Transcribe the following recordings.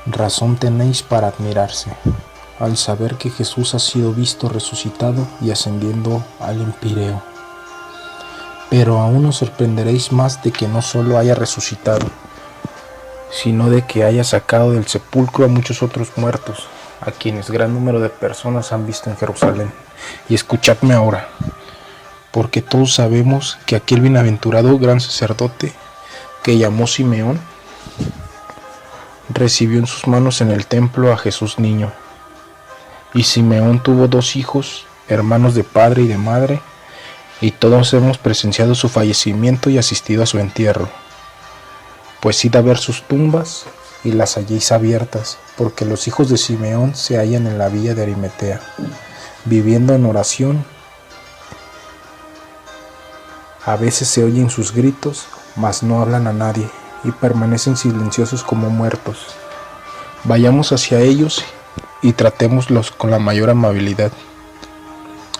Razón tenéis para admirarse, al saber que Jesús ha sido visto resucitado y ascendiendo al empíreo. Pero aún os sorprenderéis más de que no solo haya resucitado, sino de que haya sacado del sepulcro a muchos otros muertos, a quienes gran número de personas han visto en Jerusalén. Y escuchadme ahora, porque todos sabemos que aquel bienaventurado gran sacerdote que llamó Simeón recibió en sus manos en el templo a Jesús niño. Y Simeón tuvo 2 hijos, hermanos de padre y de madre, y todos hemos presenciado su fallecimiento y asistido a su entierro. Pues id a ver sus tumbas y las halléis abiertas, porque los hijos de Simeón se hallan en la villa de Arimatea, viviendo en oración. A veces se oyen sus gritos, mas no hablan a nadie, y permanecen silenciosos como muertos. Vayamos hacia ellos y tratémoslos con la mayor amabilidad.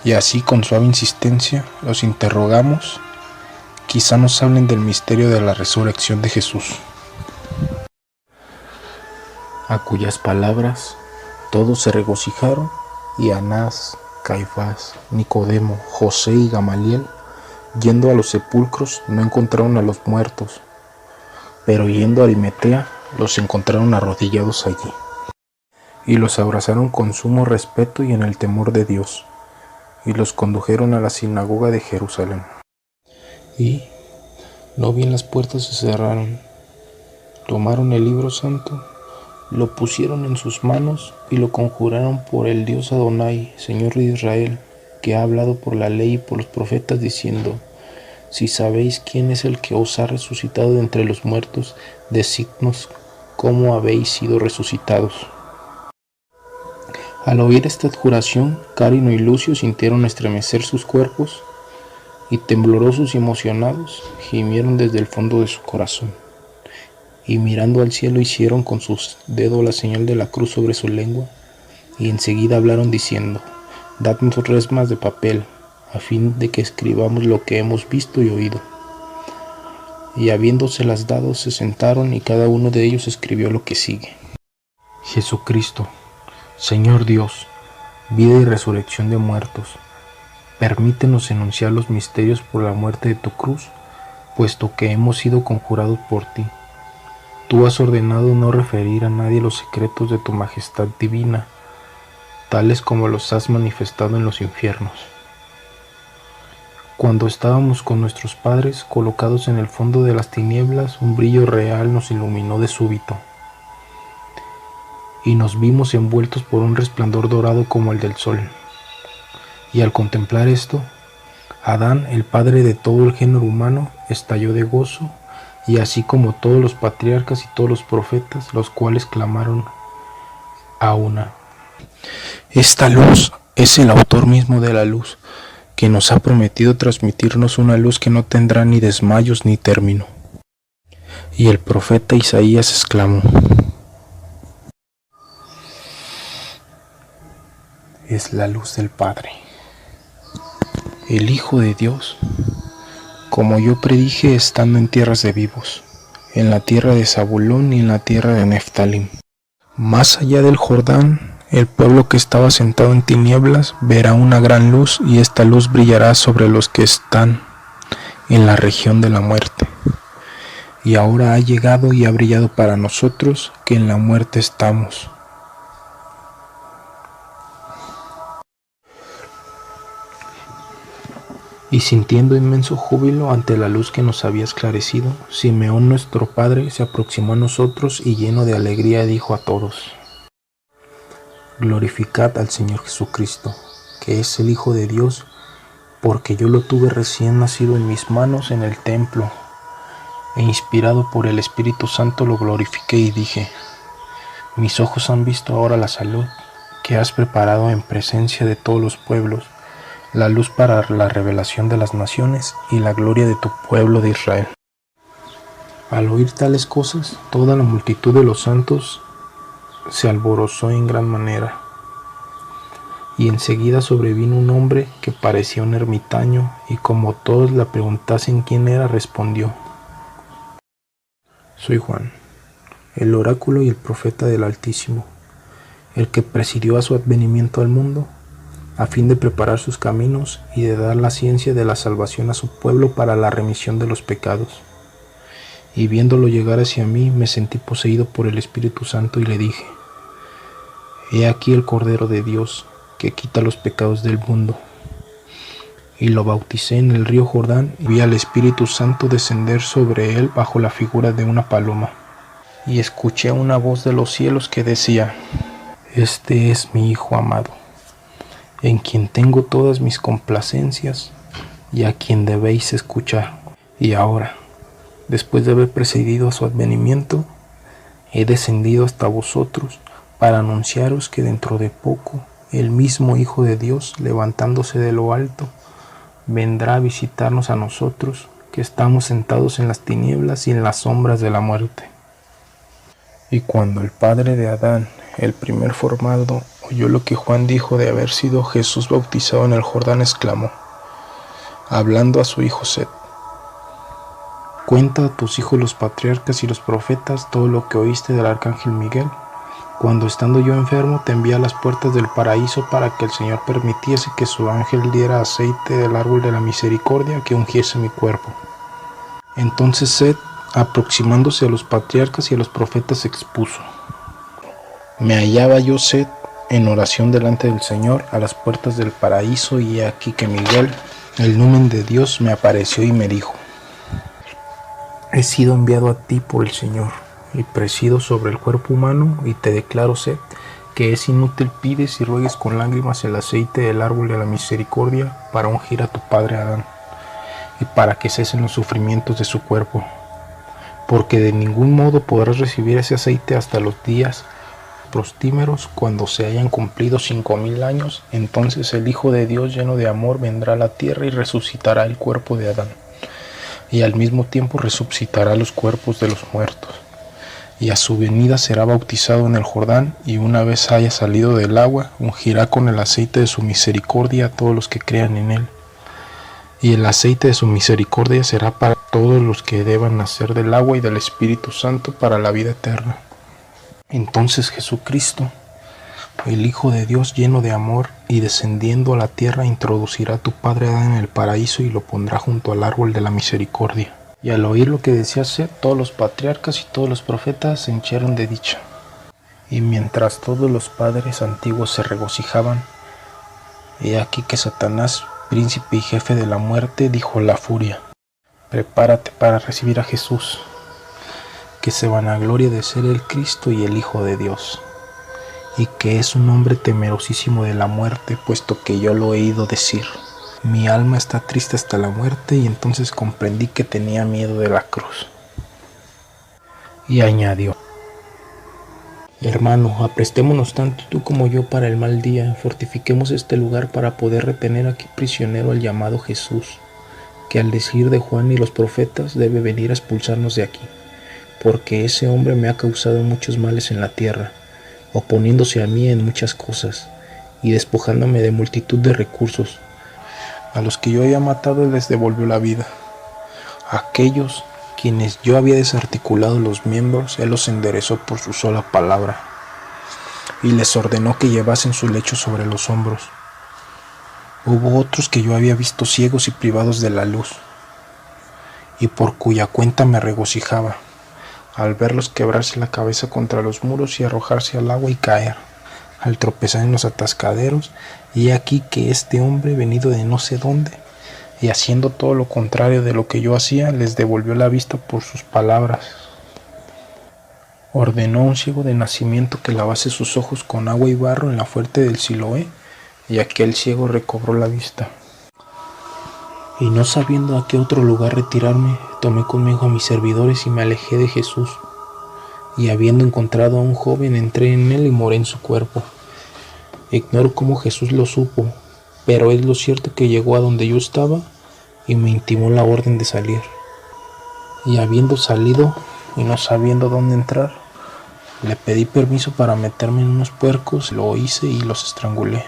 Y así, con suave insistencia, los interrogamos. Quizá nos hablen del misterio de la resurrección de Jesús. A cuyas palabras todos se regocijaron, y Anás, Caifás, Nicodemo, José y Gamaliel, yendo a los sepulcros, no encontraron a los muertos, pero yendo a Arimatea, los encontraron arrodillados allí, y los abrazaron con sumo respeto y en el temor de Dios, y los condujeron a la sinagoga de Jerusalén. Y, no bien las puertas se cerraron, tomaron el libro santo, lo pusieron en sus manos y lo conjuraron por el Dios Adonai, Señor de Israel, que ha hablado por la ley y por los profetas, diciendo: si sabéis quién es el que os ha resucitado de entre los muertos, decidnos cómo habéis sido resucitados. Al oír esta adjuración, Carino y Lucio sintieron estremecer sus cuerpos, y temblorosos y emocionados, gimieron desde el fondo de su corazón, y mirando al cielo hicieron con sus dedos la señal de la cruz sobre su lengua, y enseguida hablaron diciendo: dadnos resmas de papel, a fin de que escribamos lo que hemos visto y oído. Y habiéndoselas dado, se sentaron, y cada uno de ellos escribió lo que sigue: Jesucristo, Señor Dios, vida y resurrección de muertos, permítenos enunciar los misterios por la muerte de tu cruz, puesto que hemos sido conjurados por ti. Tú has ordenado no referir a nadie los secretos de tu majestad divina, tales como los has manifestado en los infiernos. Cuando estábamos con nuestros padres colocados en el fondo de las tinieblas, un brillo real nos iluminó de súbito, y nos vimos envueltos por un resplandor dorado como el del sol. Y al contemplar esto, Adán, el padre de todo el género humano, estalló de gozo, y así como todos los patriarcas y todos los profetas, los cuales clamaron a una: esta luz es el autor mismo de la luz, que nos ha prometido transmitirnos una luz que no tendrá ni desmayos ni término. Y el profeta Isaías exclamó: es la luz del Padre, el Hijo de Dios, como yo predije estando en tierras de vivos, en la tierra de Zabulón y en la tierra de Neftalí. Más allá del Jordán, el pueblo que estaba sentado en tinieblas verá una gran luz, y esta luz brillará sobre los que están en la región de la muerte. Y ahora ha llegado y ha brillado para nosotros que en la muerte estamos. Y sintiendo inmenso júbilo ante la luz que nos había esclarecido, Simeón nuestro padre se aproximó a nosotros y lleno de alegría dijo a todos: glorificad al Señor Jesucristo, que es el Hijo de Dios, porque yo lo tuve recién nacido en mis manos en el templo, e inspirado por el Espíritu Santo lo glorifiqué y dije: mis ojos han visto ahora la salud que has preparado en presencia de todos los pueblos, la luz para la revelación de las naciones y la gloria de tu pueblo de Israel. Al oír tales cosas, toda la multitud de los santos se alborozó en gran manera, y enseguida sobrevino un hombre que parecía un ermitaño, y como todos le preguntasen quién era, respondió: soy Juan, el oráculo y el profeta del Altísimo, el que presidió a su advenimiento al mundo, a fin de preparar sus caminos y de dar la ciencia de la salvación a su pueblo para la remisión de los pecados. Y viéndolo llegar hacia mí, me sentí poseído por el Espíritu Santo y le dije: He aquí el Cordero de Dios, que quita los pecados del mundo. Y lo bauticé en el río Jordán, y vi al Espíritu Santo descender sobre él bajo la figura de una paloma. Y escuché una voz de los cielos que decía: Este es mi Hijo amado, en quien tengo todas mis complacencias, y a quien debéis escuchar. Y ahora, después de haber precedido a su advenimiento, he descendido hasta vosotros para anunciaros que dentro de poco el mismo Hijo de Dios, levantándose de lo alto, vendrá a visitarnos a nosotros, que estamos sentados en las tinieblas y en las sombras de la muerte. Y cuando el padre de Adán, el primer formado, oyó lo que Juan dijo de haber sido Jesús bautizado en el Jordán, exclamó, hablando a su hijo Set: Cuenta a tus hijos los patriarcas y los profetas todo lo que oíste del arcángel Miguel, cuando estando yo enfermo te envía a las puertas del paraíso para que el Señor permitiese que su ángel diera aceite del árbol de la misericordia que ungiese mi cuerpo. Entonces Set, aproximándose a los patriarcas y a los profetas, expuso: Me hallaba yo, Set, en oración delante del Señor a las puertas del paraíso, y he aquí que Miguel, el numen de Dios, me apareció y me dijo: He sido enviado a ti por el Señor, y presido sobre el cuerpo humano, y te declaro, Set, que es inútil pides y ruegues con lágrimas el aceite del árbol de la misericordia para ungir a tu padre Adán, y para que cesen los sufrimientos de su cuerpo, porque de ningún modo podrás recibir ese aceite hasta los días prostímeros, cuando se hayan cumplido 5000 años. Entonces el Hijo de Dios, lleno de amor, vendrá a la tierra y resucitará el cuerpo de Adán, y al mismo tiempo resucitará los cuerpos de los muertos. Y a su venida será bautizado en el Jordán, y una vez haya salido del agua, ungirá con el aceite de su misericordia a todos los que crean en él. Y el aceite de su misericordia será para todos los que deban nacer del agua y del Espíritu Santo para la vida eterna. Entonces Jesucristo, el Hijo de Dios, lleno de amor, y descendiendo a la tierra, introducirá a tu padre Adán en el paraíso y lo pondrá junto al árbol de la misericordia. Y al oír lo que decía Set, todos los patriarcas y todos los profetas se hincharon de dicha. Y mientras todos los padres antiguos se regocijaban, he aquí que Satanás, príncipe y jefe de la muerte, dijo a la furia: Prepárate para recibir a Jesús, que se vanagloria de ser el Cristo y el Hijo de Dios, y que es un hombre temerosísimo de la muerte, puesto que yo lo he oído decir. Mi alma está triste hasta la muerte. Y entonces comprendí que tenía miedo de la cruz. Y añadió: Hermano, aprestémonos tanto tú como yo para el mal día, fortifiquemos este lugar para poder retener aquí prisionero al llamado Jesús, que al decir de Juan y los profetas debe venir a expulsarnos de aquí, porque ese hombre me ha causado muchos males en la tierra, oponiéndose a mí en muchas cosas, y despojándome de multitud de recursos. A los que yo había matado les devolvió la vida. A aquellos quienes yo había desarticulado los miembros, él los enderezó por su sola palabra, y les ordenó que llevasen su lecho sobre los hombros. Hubo otros que yo había visto ciegos y privados de la luz, y por cuya cuenta me regocijaba, al verlos quebrarse la cabeza contra los muros y arrojarse al agua y caer, al tropezar en los atascaderos. Y he aquí que este hombre, venido de no sé dónde, y haciendo todo lo contrario de lo que yo hacía, les devolvió la vista por sus palabras. Ordenó a un ciego de nacimiento que lavase sus ojos con agua y barro en la fuente del Siloé, y aquel ciego recobró la vista. Y no sabiendo a qué otro lugar retirarme, tomé conmigo a mis servidores y me alejé de Jesús. Y habiendo encontrado a un joven, entré en él y moré en su cuerpo. Ignoro cómo Jesús lo supo, pero es lo cierto que llegó a donde yo estaba y me intimó la orden de salir. Y habiendo salido y no sabiendo dónde entrar, le pedí permiso para meterme en unos puercos. Lo hice y los estrangulé.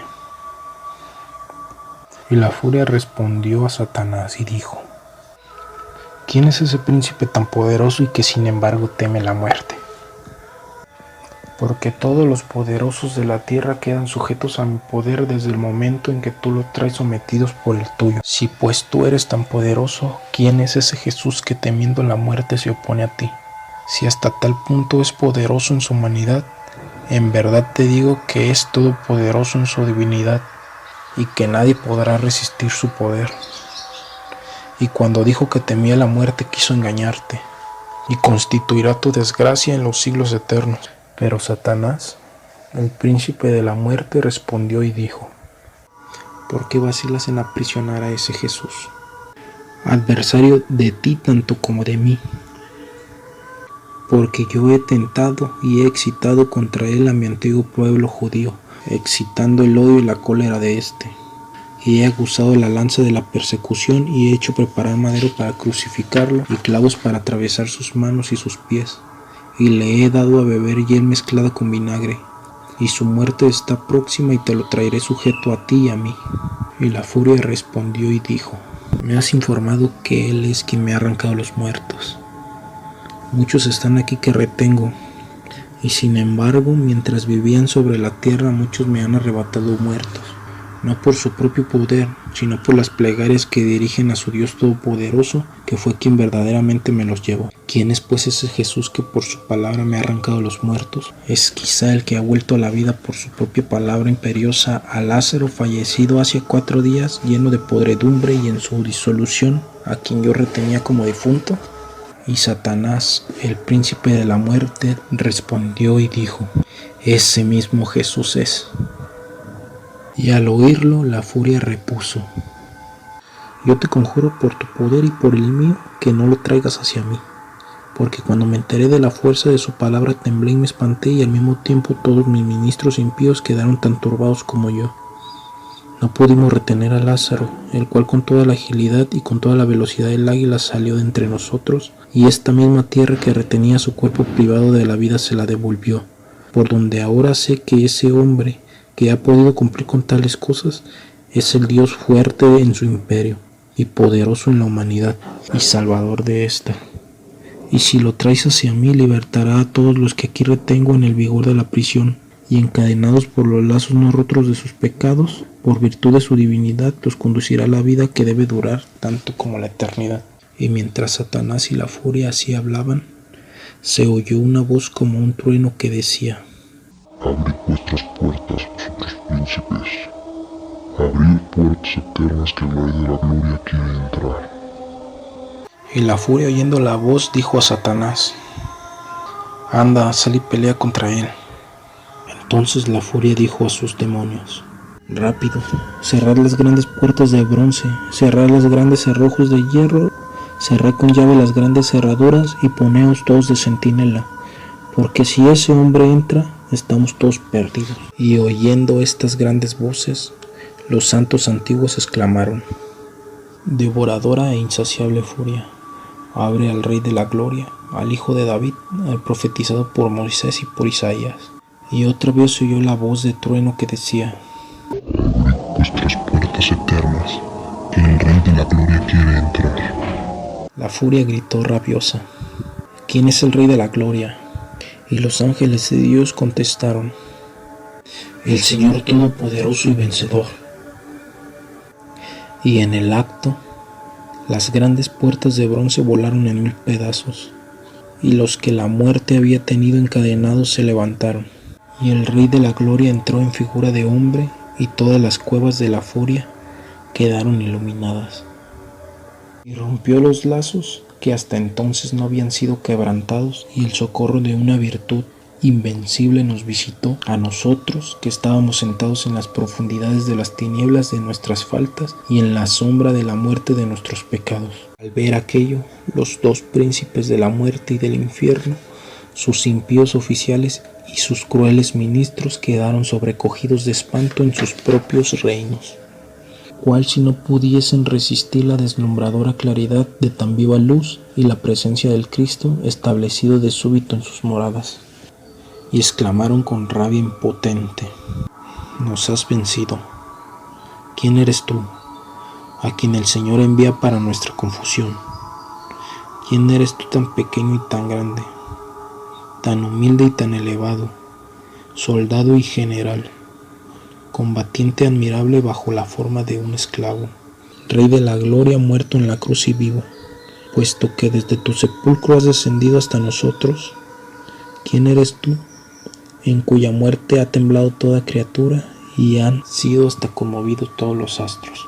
Y la furia respondió a Satanás y dijo: ¿Quién es ese príncipe tan poderoso y que sin embargo teme la muerte? porque todos los poderosos de la tierra quedan sujetos a mi poder desde el momento en que tú los traes sometidos por el tuyo. Si pues tú eres tan poderoso, ¿quién es ese Jesús que temiendo la muerte se opone a ti? Si hasta tal punto es poderoso en su humanidad, en verdad te digo que es todopoderoso en su divinidad, y que nadie podrá resistir su poder. Y cuando dijo que temía la muerte, quiso engañarte, y constituirá tu desgracia en los siglos eternos. Pero Satanás, el príncipe de la muerte, respondió y dijo: ¿por qué vacilas en aprisionar a ese Jesús, adversario de ti tanto como de mí? Porque yo he tentado y he excitado contra él a mi antiguo pueblo judío, excitando el odio y la cólera de éste. Y he aguzado la lanza de la persecución y he hecho preparar madero para crucificarlo y clavos para atravesar sus manos y sus pies. Y le he dado a beber hiel mezclada con vinagre. Y su muerte está próxima y te lo traeré sujeto a ti y a mí. Y la furia respondió y dijo: me has informado que él es quien me ha arrancado los muertos. Muchos están aquí que retengo, y sin embargo, mientras vivían sobre la tierra, muchos me han arrebatado muertos, no por su propio poder, sino por las plegarias que dirigen a su Dios Todopoderoso, que fue quien verdaderamente me los llevó. ¿Quién es pues ese Jesús que por su palabra me ha arrancado los muertos? Es quizá el que ha vuelto a la vida por su propia palabra imperiosa a Lázaro, fallecido hace 4 días, lleno de podredumbre y en su disolución, a quien yo retenía como difunto. Y Satanás, el príncipe de la muerte, respondió y dijo: ese mismo Jesús es. Y al oírlo, la furia repuso: yo te conjuro por tu poder y por el mío que no lo traigas hacia mí, porque cuando me enteré de la fuerza de su palabra temblé y me espanté, y al mismo tiempo todos mis ministros impíos quedaron tan turbados como yo. No pudimos retener a Lázaro, el cual con toda la agilidad y con toda la velocidad del águila salió de entre nosotros, y esta misma tierra que retenía su cuerpo privado de la vida se la devolvió, por donde ahora sé que ese hombre que ha podido cumplir con tales cosas es el Dios fuerte en su imperio, y poderoso en la humanidad, y salvador de ésta. Y si lo traes hacia mí, libertará a todos los que aquí retengo en el vigor de la prisión, y encadenados por los lazos no rotos de sus pecados, por virtud de su divinidad, los conducirá a la vida que debe durar tanto como la eternidad. Y mientras Satanás y la furia así hablaban, se oyó una voz como un trueno que decía: abrid vuestras puertas, vosotros príncipes, abrid puertas eternas, que el Rey de la Gloria quiere entrar. Y la furia, oyendo la voz, dijo a Satanás: anda, sal y pelea contra él. Entonces la furia dijo a sus demonios: rápido, cerrad las grandes puertas de bronce, cerrad los grandes cerrojos de hierro, cerrad con llave las grandes cerraduras y poneos todos de centinela, porque si ese hombre entra, estamos todos perdidos. Y oyendo estas grandes voces, los santos antiguos exclamaron: devoradora e insaciable furia, abre al Rey de la Gloria, al Hijo de David, al profetizado por Moisés y por Isaías. Y otra vez se oyó la voz de trueno que decía: abrid vuestras puertas eternas, que el Rey de la Gloria quiere entrar. La furia gritó rabiosa: ¿quién es el Rey de la Gloria? Y los ángeles de Dios contestaron: el Señor Todopoderoso y Vencedor. Y en el acto, las grandes puertas de bronce volaron en 1000 pedazos, y los que la muerte había tenido encadenados se levantaron. Y el Rey de la Gloria entró en figura de hombre, y todas las cuevas de la furia quedaron iluminadas. Y rompió los lazos que hasta entonces no habían sido quebrantados, y el socorro de una virtud invencible nos visitó a nosotros que estábamos sentados en las profundidades de las tinieblas de nuestras faltas y en la sombra de la muerte de nuestros pecados. Al ver aquello, los 2 príncipes de la muerte y del infierno, sus impíos oficiales y sus crueles ministros, quedaron sobrecogidos de espanto en sus propios reinos, cual si no pudiesen resistir la deslumbradora claridad de tan viva luz y la presencia del Cristo establecido de súbito en sus moradas. Y exclamaron con rabia impotente: nos has vencido. ¿Quién eres tú, a quien el Señor envía para nuestra confusión? ¿Quién eres tú tan pequeño y tan grande, tan humilde y tan elevado, soldado y general, combatiente admirable bajo la forma de un esclavo, Rey de la gloria, muerto en la cruz y vivo, puesto que desde tu sepulcro has descendido hasta nosotros. ¿Quién eres tú, en cuya muerte ha temblado toda criatura y han sido hasta conmovidos todos los astros?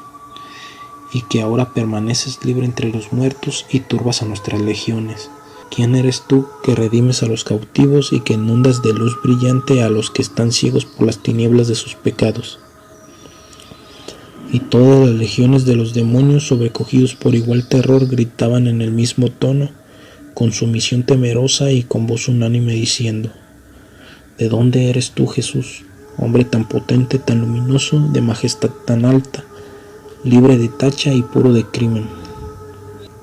Y que ahora permaneces libre entre los muertos y turbas a nuestras legiones. ¿Quién eres tú que redimes a los cautivos y que inundas de luz brillante a los que están ciegos por las tinieblas de sus pecados? Y todas las legiones de los demonios, sobrecogidos por igual terror, gritaban en el mismo tono, con sumisión temerosa y con voz unánime, diciendo: ¿De dónde eres tú, Jesús, hombre tan potente, tan luminoso, de majestad tan alta, libre de tacha y puro de crimen?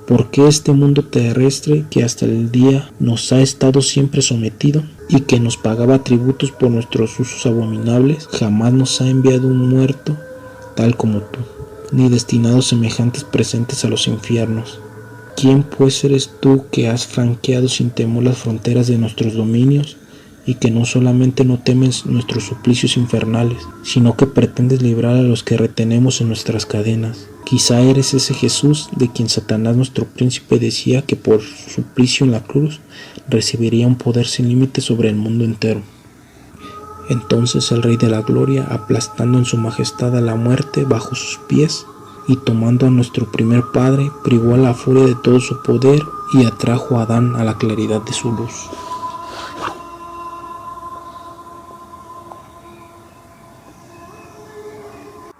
¿Por qué este mundo terrestre, que hasta el día nos ha estado siempre sometido y que nos pagaba tributos por nuestros usos abominables, jamás nos ha enviado un muerto tal como tú, ni destinados semejantes presentes a los infiernos? ¿Quién pues eres tú que has franqueado sin temor las fronteras de nuestros dominios y que no solamente no temes nuestros suplicios infernales, sino que pretendes librar a los que retenemos en nuestras cadenas? Quizá eres ese Jesús de quien Satanás, nuestro príncipe, decía que por su suplicio en la cruz recibiría un poder sin límite sobre el mundo entero. Entonces el Rey de la Gloria, aplastando en su majestad a la muerte bajo sus pies y tomando a nuestro primer Padre, privó a la furia de todo su poder y atrajo a Adán a la claridad de su luz.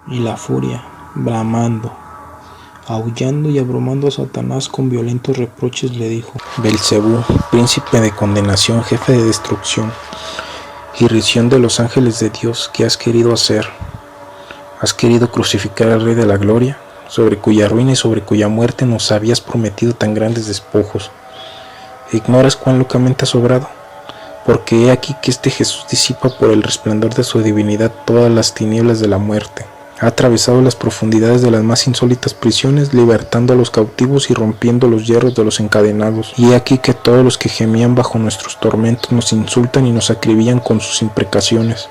Y la furia, bramando, aullando y abrumando a Satanás con violentos reproches, le dijo: Belcebú, príncipe de condenación, jefe de destrucción, irrisión de los ángeles de Dios, ¿qué has querido hacer? ¿Has querido crucificar al Rey de la Gloria, sobre cuya ruina y sobre cuya muerte nos habías prometido tan grandes despojos? ¿Ignoras cuán locamente has obrado? Porque he aquí que este Jesús disipa por el resplandor de su divinidad todas las tinieblas de la muerte. Ha atravesado las profundidades de las más insólitas prisiones, libertando a los cautivos y rompiendo los hierros de los encadenados. Y he aquí que todos los que gemían bajo nuestros tormentos nos insultan y nos acribillan con sus imprecaciones.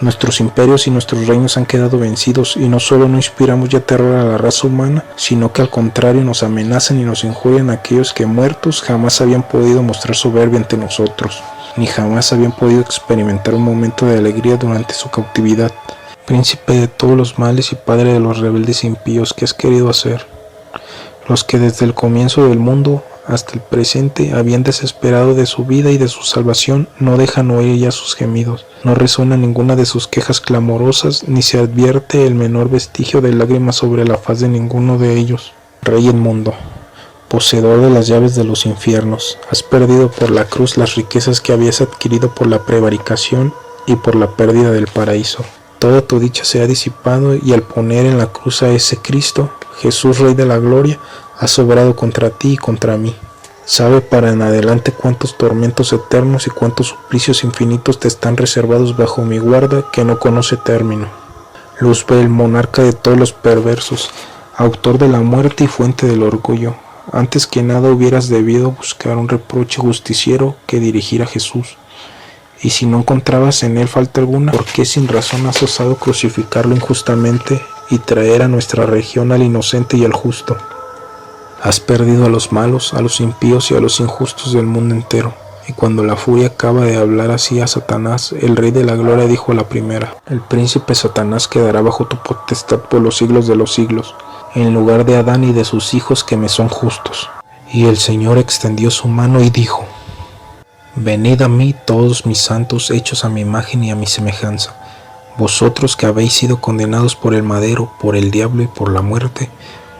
Nuestros imperios y nuestros reinos han quedado vencidos, y no solo no inspiramos ya terror a la raza humana, sino que al contrario nos amenazan y nos injurian aquellos que, muertos, jamás habían podido mostrar soberbia ante nosotros, ni jamás habían podido experimentar un momento de alegría durante su cautividad. Príncipe de todos los males y padre de los rebeldes impíos, ¿qué has querido hacer? Los que desde el comienzo del mundo hasta el presente habían desesperado de su vida y de su salvación, no dejan oír ya sus gemidos, no resuena ninguna de sus quejas clamorosas, ni se advierte el menor vestigio de lágrimas sobre la faz de ninguno de ellos. Rey inmundo, poseedor de las llaves de los infiernos, has perdido por la cruz las riquezas que habías adquirido por la prevaricación y por la pérdida del paraíso. Toda tu dicha se ha disipado, y al poner en la cruz a ese Cristo, Jesús, Rey de la Gloria, has obrado contra ti y contra mí. Sabe para en adelante cuántos tormentos eternos y cuántos suplicios infinitos te están reservados bajo mi guarda, que no conoce término. Luz ve el monarca de todos los perversos, autor de la muerte y fuente del orgullo. Antes que nada hubieras debido buscar un reproche justiciero que dirigir a Jesús. Y si no encontrabas en él falta alguna, ¿por qué sin razón has osado crucificarlo injustamente y traer a nuestra región al inocente y al justo? Has perdido a los malos, a los impíos y a los injustos del mundo entero. Y cuando la furia acaba de hablar así a Satanás, el Rey de la Gloria dijo a la primera: El príncipe Satanás quedará bajo tu potestad por los siglos de los siglos, en lugar de Adán y de sus hijos que me son justos. Y el Señor extendió su mano y dijo: Venid a mí todos mis santos, hechos a mi imagen y a mi semejanza, vosotros que habéis sido condenados por el madero, por el diablo y por la muerte,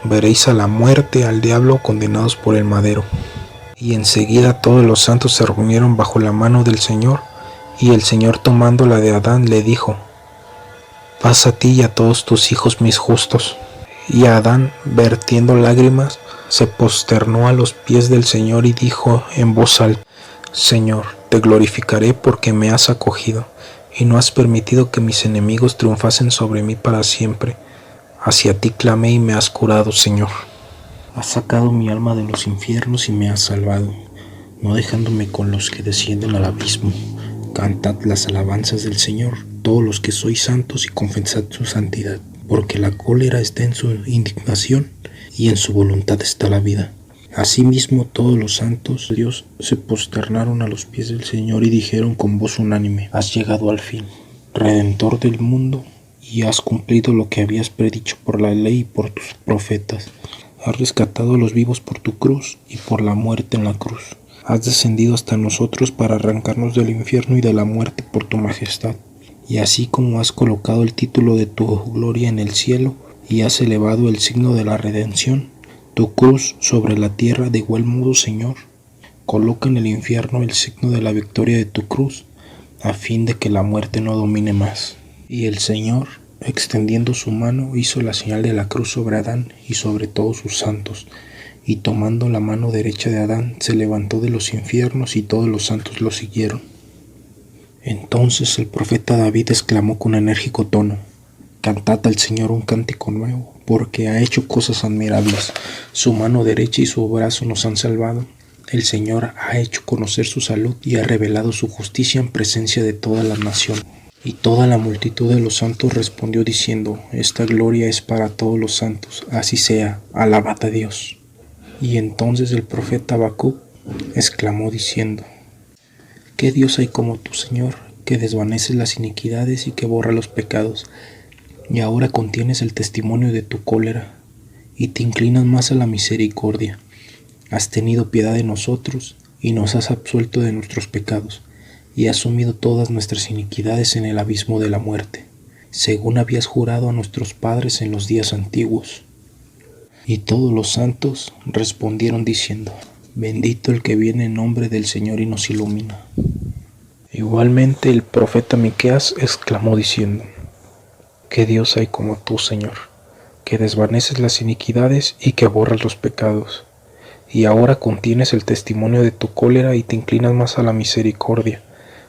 veréis a la muerte, al diablo, condenados por el madero. Y enseguida todos los santos se reunieron bajo la mano del Señor, y el Señor, tomando la de Adán, le dijo: Paz a ti y a todos tus hijos mis justos. Y Adán, vertiendo lágrimas, se posternó a los pies del Señor y dijo en voz alta: Señor, te glorificaré porque me has acogido, y no has permitido que mis enemigos triunfasen sobre mí para siempre. Hacia ti clamé y me has curado, Señor. Has sacado mi alma de los infiernos y me has salvado, no dejándome con los que descienden al abismo, Cantad las alabanzas del Señor, todos los que sois santos, y confesad su santidad, porque la cólera está en su indignación, y en su voluntad está la vida. Asimismo todos los santos de Dios se posternaron a los pies del Señor y dijeron con voz unánime: Has llegado al fin, Redentor del mundo, y has cumplido lo que habías predicho por la ley y por tus profetas. Has rescatado a los vivos por tu cruz y por la muerte en la cruz. Has descendido hasta nosotros para arrancarnos del infierno y de la muerte por tu majestad. Y así como has colocado el título de tu gloria en el cielo y has elevado el signo de la redención, tu cruz sobre la tierra, de igual modo, Señor, coloca en el infierno el signo de la victoria de tu cruz, a fin de que la muerte no domine más. Y el Señor, extendiendo su mano, hizo la señal de la cruz sobre Adán y sobre todos sus santos, y tomando la mano derecha de Adán, se levantó de los infiernos, y todos los santos lo siguieron. Entonces el profeta David exclamó con enérgico tono: Cantad al Señor un cántico nuevo, porque ha hecho cosas admirables. Su mano derecha y su brazo nos han salvado. El Señor ha hecho conocer su salud y ha revelado su justicia en presencia de toda la nación. Y toda la multitud de los santos respondió diciendo: Esta gloria es para todos los santos, así sea, alabad a Dios. Y entonces el profeta Habacuc exclamó diciendo: ¿Qué Dios hay como tú, Señor, que desvaneces las iniquidades y que borra los pecados? Y ahora contienes el testimonio de tu cólera, y te inclinas más a la misericordia. Has tenido piedad de nosotros, y nos has absuelto de nuestros pecados, y has sumido todas nuestras iniquidades en el abismo de la muerte, según habías jurado a nuestros padres en los días antiguos. Y todos los santos respondieron diciendo: Bendito el que viene en nombre del Señor y nos ilumina. Igualmente el profeta Miqueas exclamó diciendo: ¿Qué Dios hay como tú, Señor, que desvaneces las iniquidades y que borras los pecados? Y ahora contienes el testimonio de tu cólera y te inclinas más a la misericordia.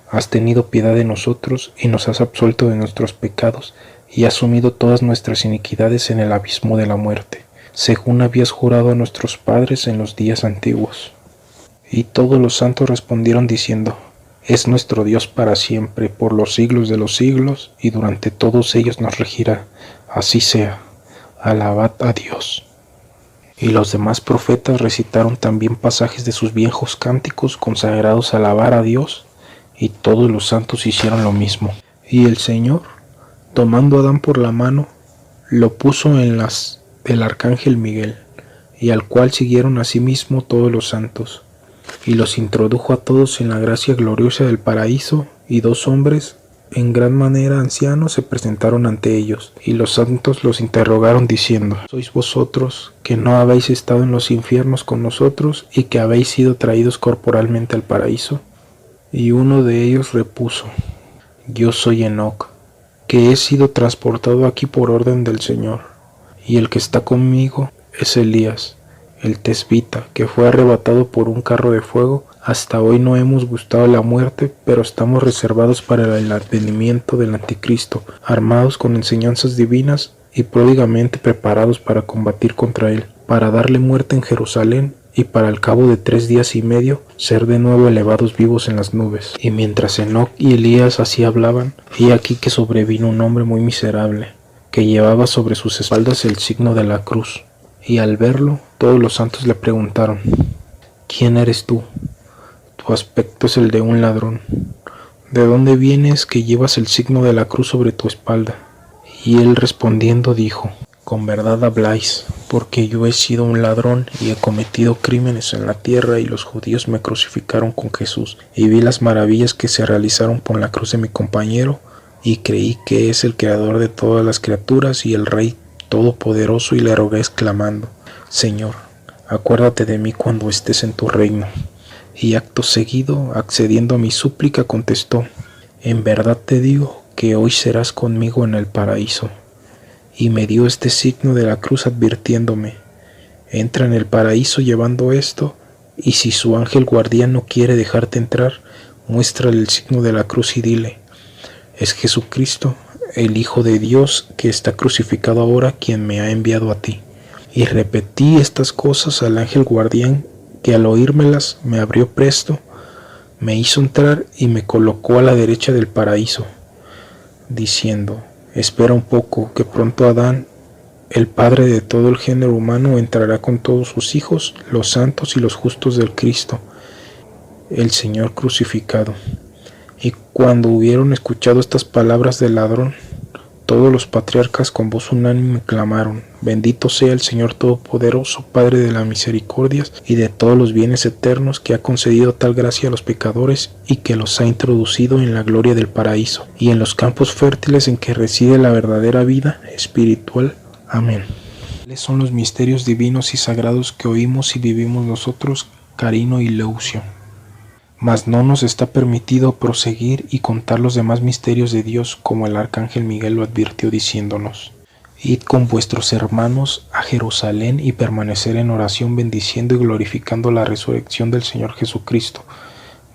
Has tenido piedad de nosotros y nos has absuelto de nuestros pecados y has sumido todas nuestras iniquidades en el abismo de la muerte, según habías jurado a nuestros padres en los días antiguos. Y todos los santos respondieron diciendo: Es nuestro Dios para siempre, por los siglos de los siglos, y durante todos ellos nos regirá. Así sea. Alabad a Dios. Y los demás profetas recitaron también pasajes de sus viejos cánticos consagrados a alabar a Dios, y todos los santos hicieron lo mismo. Y el Señor, tomando a Adán por la mano, lo puso en las del arcángel Miguel, y al cual siguieron asimismo todos los santos, y los introdujo a todos en la gracia gloriosa del paraíso. Y dos hombres, en gran manera ancianos, se presentaron ante ellos, y los santos los interrogaron diciendo: ¿Sois vosotros que no habéis estado en los infiernos con nosotros, y que habéis sido traídos corporalmente al paraíso? Y uno de ellos repuso: Yo soy Enoc, que he sido transportado aquí por orden del Señor, y el que está conmigo es Elías, el tesbita, que fue arrebatado por un carro de fuego. Hasta hoy no hemos gustado la muerte, pero estamos reservados para el advenimiento del anticristo, armados con enseñanzas divinas y pródigamente preparados para combatir contra él, para darle muerte en Jerusalén, y para al cabo de 3 días y medio ser de nuevo elevados vivos en las nubes. Y mientras Enoc y Elías así hablaban, he aquí que sobrevino un hombre muy miserable, que llevaba sobre sus espaldas el signo de la cruz. Y al verlo, todos los santos le preguntaron: ¿Quién eres tú? Tu aspecto es el de un ladrón. ¿De dónde vienes que llevas el signo de la cruz sobre tu espalda? Y él respondiendo dijo: Con verdad habláis, porque yo he sido un ladrón y he cometido crímenes en la tierra, y los judíos me crucificaron con Jesús, y vi las maravillas que se realizaron por la cruz de mi compañero, y creí que es el creador de todas las criaturas y el Rey Todopoderoso, y le rogué exclamando: Señor, acuérdate de mí cuando estés en tu reino. Y acto seguido, accediendo a mi súplica, contestó: En verdad te digo que hoy serás conmigo en el paraíso. Y me dio este signo de la cruz advirtiéndome: entra en el paraíso llevando esto, y si su ángel guardián no quiere dejarte entrar, muéstrale el signo de la cruz y dile: es Jesucristo, el Hijo de Dios, que está crucificado ahora, quien me ha enviado a ti. Y repetí estas cosas al ángel guardián, que al oírmelas me abrió presto, Me hizo entrar y me colocó a la derecha del paraíso, diciendo: espera un poco, que pronto Adán, el padre de todo el género humano, entrará con todos sus hijos, los santos y los justos del Cristo, el Señor crucificado. Y cuando hubieron escuchado estas palabras del ladrón, todos los patriarcas con voz unánime clamaron: bendito sea el Señor Todopoderoso, Padre de las misericordias y de todos los bienes eternos, que ha concedido tal gracia a los pecadores y que los ha introducido en la gloria del paraíso y en los campos fértiles en que reside la verdadera vida espiritual. Amén. ¿Cuáles son los misterios divinos y sagrados que oímos y vivimos nosotros, Carino y Leucio? Mas no nos está permitido proseguir y contar los demás misterios de Dios, como el arcángel Miguel lo advirtió diciéndonos: id con vuestros hermanos a Jerusalén y permanecer en oración, bendiciendo y glorificando la resurrección del Señor Jesucristo.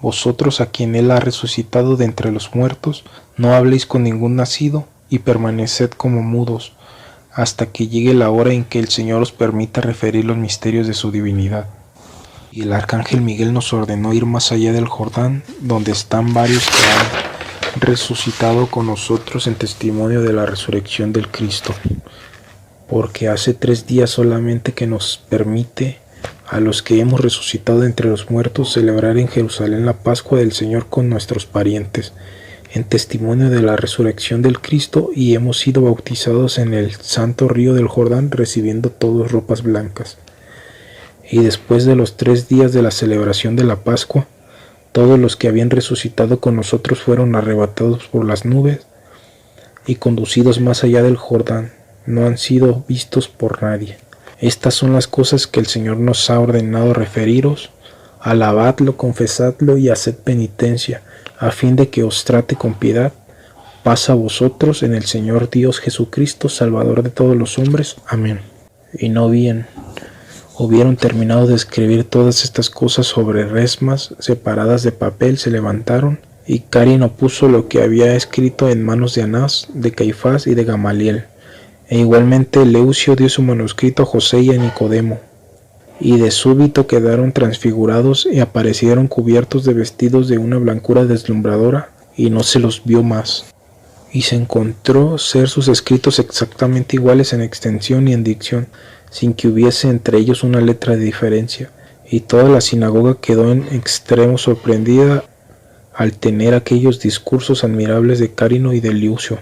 Vosotros, a quien Él ha resucitado de entre los muertos, no habléis con ningún nacido y permaneced como mudos, hasta que llegue la hora en que el Señor os permita referir los misterios de su divinidad. Y el arcángel Miguel nos ordenó ir más allá del Jordán, donde están varios que han resucitado con nosotros en testimonio de la resurrección del Cristo, porque hace 3 días solamente que nos permite a los que hemos resucitado entre los muertos celebrar en Jerusalén la Pascua del Señor con nuestros parientes, en testimonio de la resurrección del Cristo, y hemos sido bautizados en el santo río del Jordán, recibiendo todos ropas blancas. Y después de los 3 días de la celebración de la Pascua, todos los que habían resucitado con nosotros fueron arrebatados por las nubes y conducidos más allá del Jordán. No han sido vistos por nadie. Estas son las cosas que el Señor nos ha ordenado referiros. Alabadlo, confesadlo y haced penitencia, a fin de que os trate con piedad. Paz a vosotros en el Señor Dios Jesucristo, Salvador de todos los hombres. Amén. Y no bien hubieron terminado de escribir todas estas cosas sobre resmas separadas de papel, se levantaron, y Carino puso lo que había escrito en manos de Anás, de Caifás y de Gamaliel, e igualmente Leucio dio su manuscrito a José y a Nicodemo. Y de súbito quedaron transfigurados y aparecieron cubiertos de vestidos de una blancura deslumbradora, y no se los vio más. Y se encontró ser sus escritos exactamente iguales en extensión y en dicción, sin que hubiese entre ellos una letra de diferencia, y toda la sinagoga quedó en extremo sorprendida al tener aquellos discursos admirables de Carino y de Leucio.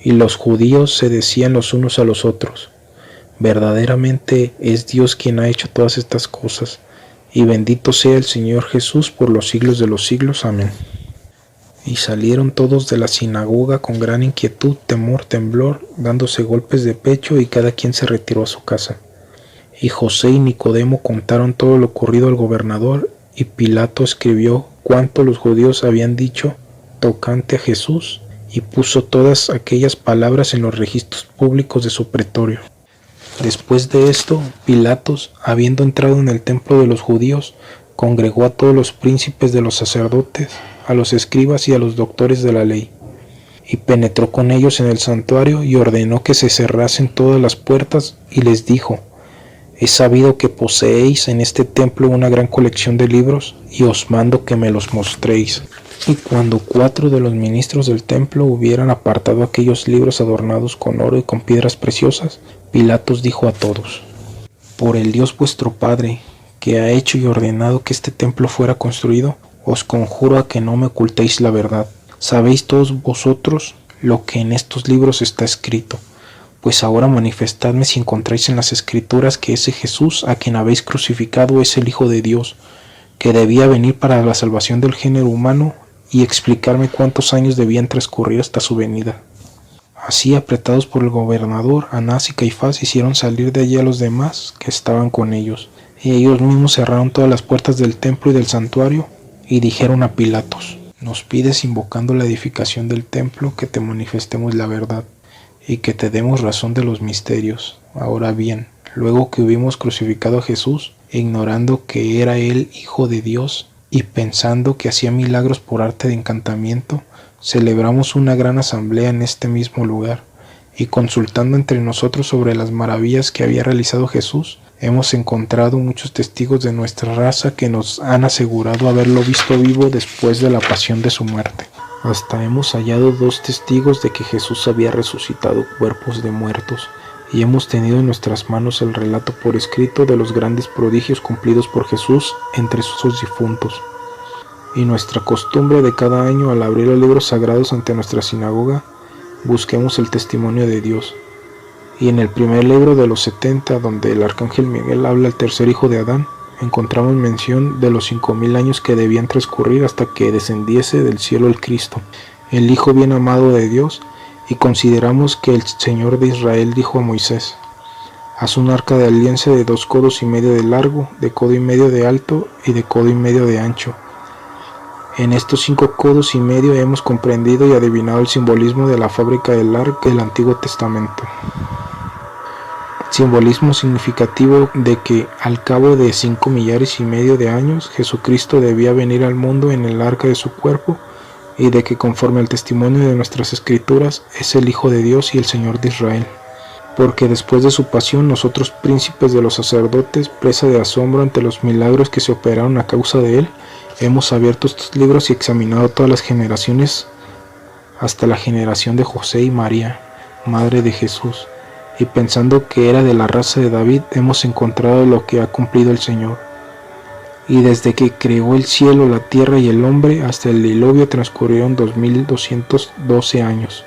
Y los judíos se decían los unos a los otros: verdaderamente es Dios quien ha hecho todas estas cosas, y bendito sea el Señor Jesús por los siglos de los siglos. Amén. Y salieron todos de la sinagoga con gran inquietud, temor, temblor, dándose golpes de pecho, y cada quien se retiró a su casa. Y José y Nicodemo contaron todo lo ocurrido al gobernador, y Pilato escribió cuanto los judíos habían dicho tocante a Jesús, y puso todas aquellas palabras en los registros públicos de su pretorio. Después de esto, Pilatos, habiendo entrado en el templo de los judíos, congregó a todos los príncipes de los sacerdotes, a los escribas y a los doctores de la ley, y penetró con ellos en el santuario y ordenó que se cerrasen todas las puertas, y les dijo: he sabido que poseéis en este templo una gran colección de libros, y os mando que me los mostréis. Y cuando 4 de los ministros del templo hubieran apartado aquellos libros adornados con oro y con piedras preciosas, Pilatos dijo a todos: por el Dios vuestro Padre, que ha hecho y ordenado que este templo fuera construido, os conjuro a que no me ocultéis la verdad. Sabéis todos vosotros lo que en estos libros está escrito. Pues ahora manifestadme si encontráis en las Escrituras que ese Jesús a quien habéis crucificado es el Hijo de Dios, que debía venir para la salvación del género humano, y explicarme cuántos años debían transcurrir hasta su venida. Así, apretados por el gobernador, Anás y Caifás hicieron salir de allí a los demás que estaban con ellos, y ellos mismos cerraron todas las puertas del templo y del santuario, y dijeron a Pilatos: nos pides, invocando la edificación del templo, que te manifestemos la verdad, y que te demos razón de los misterios. Ahora bien, luego que hubimos crucificado a Jesús, ignorando que era él Hijo de Dios, y pensando que hacía milagros por arte de encantamiento, celebramos una gran asamblea en este mismo lugar, y consultando entre nosotros sobre las maravillas que había realizado Jesús, Hemos encontrado muchos testigos de nuestra raza que nos han asegurado haberlo visto vivo después de la pasión de su muerte. Hasta hemos hallado 2 testigos de que Jesús había resucitado cuerpos de muertos, y hemos tenido en nuestras manos el relato por escrito de los grandes prodigios cumplidos por Jesús entre sus difuntos. Y nuestra costumbre de cada año, al abrir los libros sagrados ante nuestra sinagoga, busquemos el testimonio de Dios. Y en el primer libro de los 70, donde el arcángel Miguel habla al tercer hijo de Adán, encontramos mención de los 5000 años que debían transcurrir hasta que descendiese del cielo el Cristo, el Hijo bien amado de Dios, y consideramos que el Señor de Israel dijo a Moisés: haz un arca de alianza de 2 codos y medio de largo, de codo y medio de alto y de codo y medio de ancho. En estos 5 codos y medio hemos comprendido y adivinado el simbolismo de la fábrica del arca del Antiguo Testamento. Simbolismo significativo de que al cabo de 5 millares y medio de años Jesucristo debía venir al mundo en el arca de su cuerpo, y de que conforme al testimonio de nuestras escrituras es el Hijo de Dios y el Señor de Israel. Porque después de su pasión nosotros, príncipes de los sacerdotes, presa de asombro ante los milagros que se operaron a causa de él, hemos abierto estos libros y examinado todas las generaciones hasta la generación de José y María, madre de Jesús, y pensando que era de la raza de David, hemos encontrado lo que ha cumplido el Señor. Y desde que creó el cielo, la tierra y el hombre, hasta el diluvio transcurrieron 2212 años.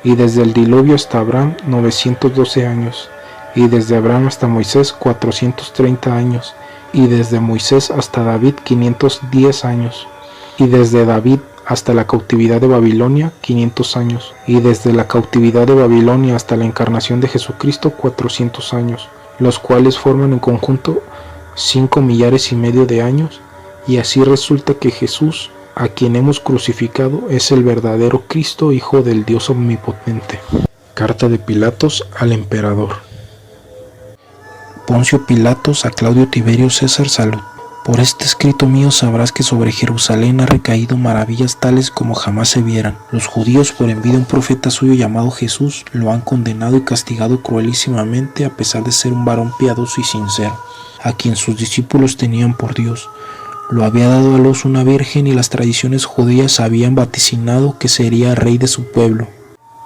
Y desde el diluvio hasta Abraham, 912 años. Y desde Abraham hasta Moisés, 430 años. Y desde Moisés hasta David, 510 años. Y desde David hasta la cautividad de Babilonia, 500 años. Y desde la cautividad de Babilonia hasta la encarnación de Jesucristo, 400 años, los cuales forman en conjunto 5 millares y medio de años. Y así resulta que Jesús, a quien hemos crucificado, es el verdadero Cristo, Hijo del Dios Omnipotente. Carta de Pilatos al emperador. Poncio Pilatos a Claudio Tiberio César salud. Por este escrito mío sabrás que sobre Jerusalén ha recaído maravillas tales como jamás se vieran. Los judíos, por envidia a un profeta suyo llamado Jesús, lo han condenado y castigado cruelísimamente, a pesar de ser un varón piadoso y sincero, a quien sus discípulos tenían por Dios. Lo había dado a luz una virgen, y las tradiciones judías habían vaticinado que sería rey de su pueblo.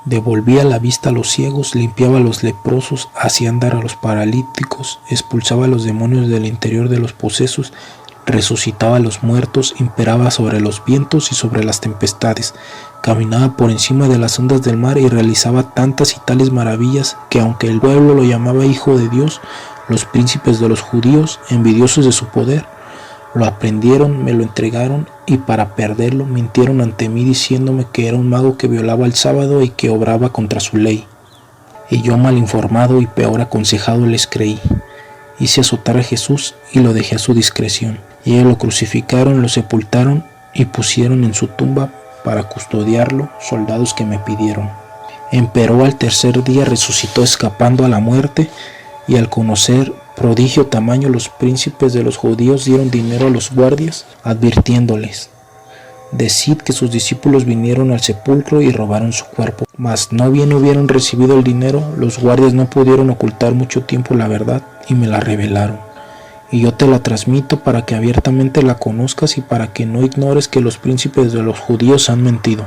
Devolvía la vista a los ciegos, limpiaba a los leprosos, hacía andar a los paralíticos, expulsaba a los demonios del interior de los posesos, resucitaba a los muertos, imperaba sobre los vientos y sobre las tempestades, caminaba por encima de las ondas del mar y realizaba tantas y tales maravillas que, aunque el pueblo lo llamaba Hijo de Dios, los príncipes de los judíos, envidiosos de su poder, lo aprendieron, me lo entregaron, y para perderlo mintieron ante mí diciéndome que era un mago que violaba el sábado y que obraba contra su ley. Y yo, mal informado y peor aconsejado, les creí. Hice azotar a Jesús y lo dejé a su discreción. Y ellos lo crucificaron, lo sepultaron y pusieron en su tumba para custodiarlo soldados que me pidieron. Empero al tercer día resucitó escapando a la muerte, y al conocer prodigio tamaño, los príncipes de los judíos dieron dinero a los guardias, advirtiéndoles: decid que sus discípulos vinieron al sepulcro y robaron su cuerpo. Mas no bien hubieron recibido el dinero, los guardias no pudieron ocultar mucho tiempo la verdad y me la revelaron. Y yo te la transmito para que abiertamente la conozcas y para que no ignores que los príncipes de los judíos han mentido.